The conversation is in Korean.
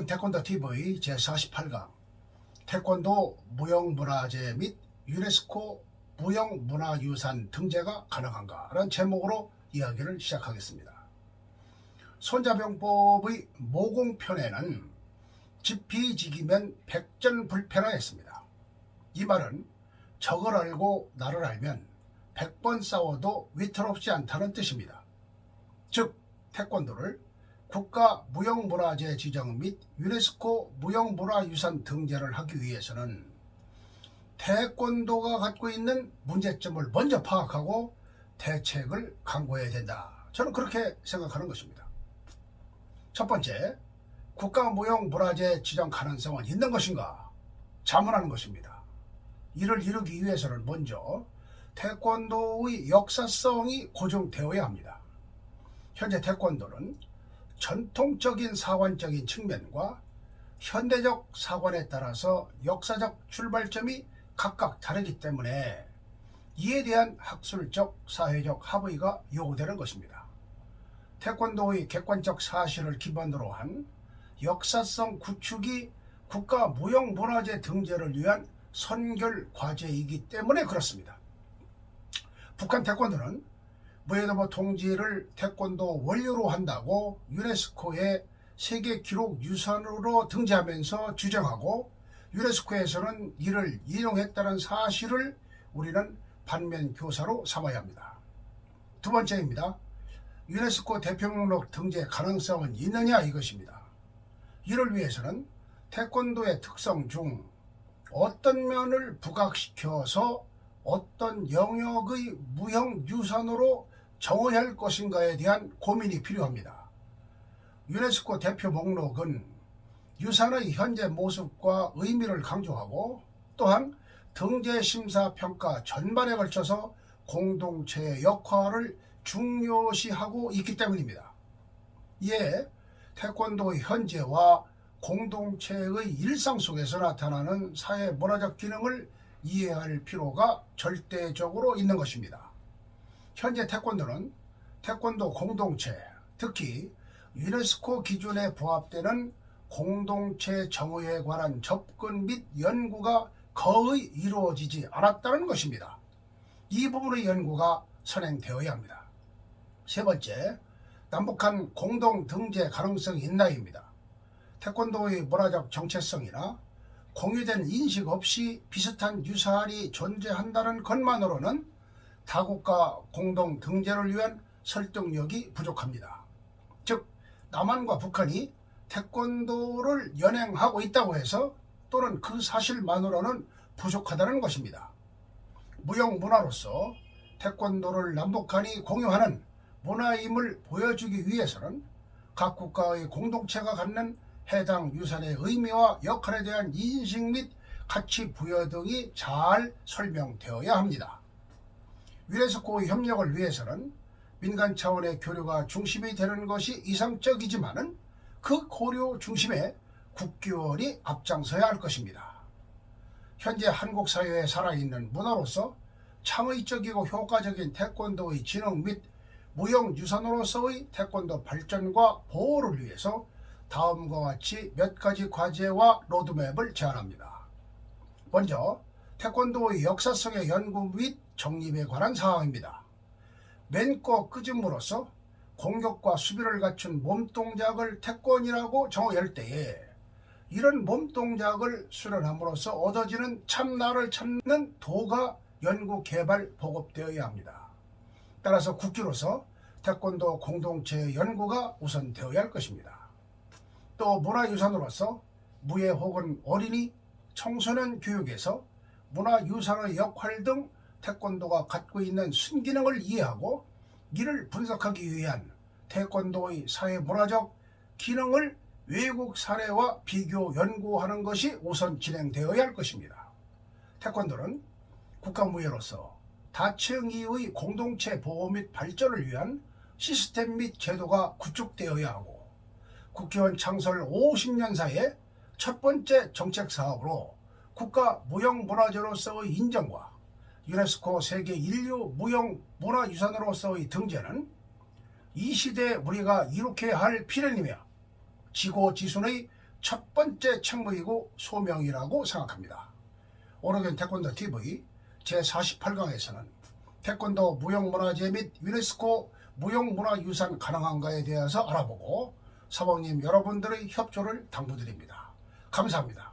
오늘은 태권도 TV 제48강 태권도 무형문화재 및 유네스코 무형문화유산 등재가 가능한가 라는 제목으로 이야기를 시작하겠습니다. 손자병법의 모공편에는 지피지기면 백전불패라 했습니다. 이 말은 적을 알고 나를 알면 100번 싸워도 위태롭지 않다는 뜻입니다. 즉 태권도를 국가 무형문화재 지정 및 유네스코 무형문화유산 등재를 하기 위해서는 태권도가 갖고 있는 문제점을 먼저 파악하고 대책을 강구해야 된다. 저는 그렇게 생각하는 것입니다. 첫 번째, 국가 무형문화재 지정 가능성은 있는 것인가? 자문하는 것입니다. 이를 이루기 위해서는 먼저 태권도의 역사성이 고정되어야 합니다. 현재 태권도는 전통적인 사관적인 측면과 현대적 사관에 따라서 역사적 출발점이 각각 다르기 때문에 이에 대한 학술적, 사회적 합의가 요구되는 것입니다. 태권도의 객관적 사실을 기반으로 한 역사성 구축이 국가 무형문화재 등재를 위한 선결 과제이기 때문에 그렇습니다. 북한 태권도는 무해도모 통지를 태권도 원료로 한다고 유네스코에 세계 기록 유산으로 등재하면서 주장하고 유네스코에서는 이를 인용했다는 사실을 우리는 반면 교사로 삼아야 합니다. 두 번째입니다. 유네스코 대표 목록 등재 가능성은 있느냐 이것입니다. 이를 위해서는 태권도의 특성 중 어떤 면을 부각시켜서 어떤 영역의 무형유산으로 정해야 할 것인가에 대한 고민이 필요합니다. 유네스코 대표 목록은 유산의 현재 모습과 의미를 강조하고 또한 등재심사평가 전반에 걸쳐서 공동체의 역할을 중요시하고 있기 때문입니다. 이에 태권도의 현재와 공동체의 일상 속에서 나타나는 사회 문화적 기능을 이해할 필요가 절대적으로 있는 것입니다. 현재 태권도는 태권도 공동체, 특히 유네스코 기준에 부합되는 공동체 정의에 관한 접근 및 연구가 거의 이루어지지 않았다는 것입니다. 이 부분의 연구가 선행되어야 합니다. 세 번째, 남북한 공동 등재 가능성이 있나입니다. 태권도의 문화적 정체성이나 공유된 인식 없이 비슷한 유산이 존재한다는 것만으로는 다국가 공동 등재를 위한 설득력이 부족합니다. 즉 남한과 북한이 태권도를 연행하고 있다고 해서 또는 그 사실만으로는 부족하다는 것입니다. 무형문화로서 태권도를 남북한이 공유하는 문화임을 보여주기 위해서는 각 국가의 공동체가 갖는 해당 유산의 의미와 역할에 대한 인식 및 가치 부여 등이 잘 설명되어야 합니다. 유네스코의 협력을 위해서는 민간 차원의 교류가 중심이 되는 것이 이상적이지만은 그 고려 중심에 국기원이 앞장서야 할 것입니다. 현재 한국 사회에 살아있는 문화로서 창의적이고 효과적인 태권도의 진흥 및 무형유산으로서의 태권도 발전과 보호를 위해서 다음과 같이 몇 가지 과제와 로드맵을 제안합니다. 먼저 태권도의 역사성의 연구 및 정립에 관한 사항입니다. 맨꼬 끄짐으로써 공격과 수비를 갖춘 몸동작을 태권이라고 정의할 때에 이런 몸동작을 수련함으로써 얻어지는 참나를 찾는 도가 연구 개발 보급되어야 합니다. 따라서 국기로서 태권도 공동체의 연구가 우선되어야 할 것입니다. 또 문화유산으로서 무예 혹은 어린이, 청소년 교육에서 문화유산의 역할 등 태권도가 갖고 있는 순기능을 이해하고 이를 분석하기 위한 태권도의 사회문화적 기능을 외국 사례와 비교 연구하는 것이 우선 진행되어야 할 것입니다. 태권도는 국가무예로서 다층 이의 공동체 보호 및 발전을 위한 시스템 및 제도가 구축되어야 하고 국기원 창설 50년사의 첫 번째 정책 사업으로 국가 무형문화재로서의 인정과 유네스코 세계 인류 무형문화유산으로서의 등재는 이 시대에 우리가 이룩해야 할 필연이며 지고지순의 첫 번째 책무이고 소명이라고 생각합니다. 오르겐 태권도 TV 제48강에서는 태권도 무형문화재 및 유네스코 무형문화유산 가능한가에 대해서 알아보고 사모님 여러분들의 협조를 당부드립니다. 감사합니다.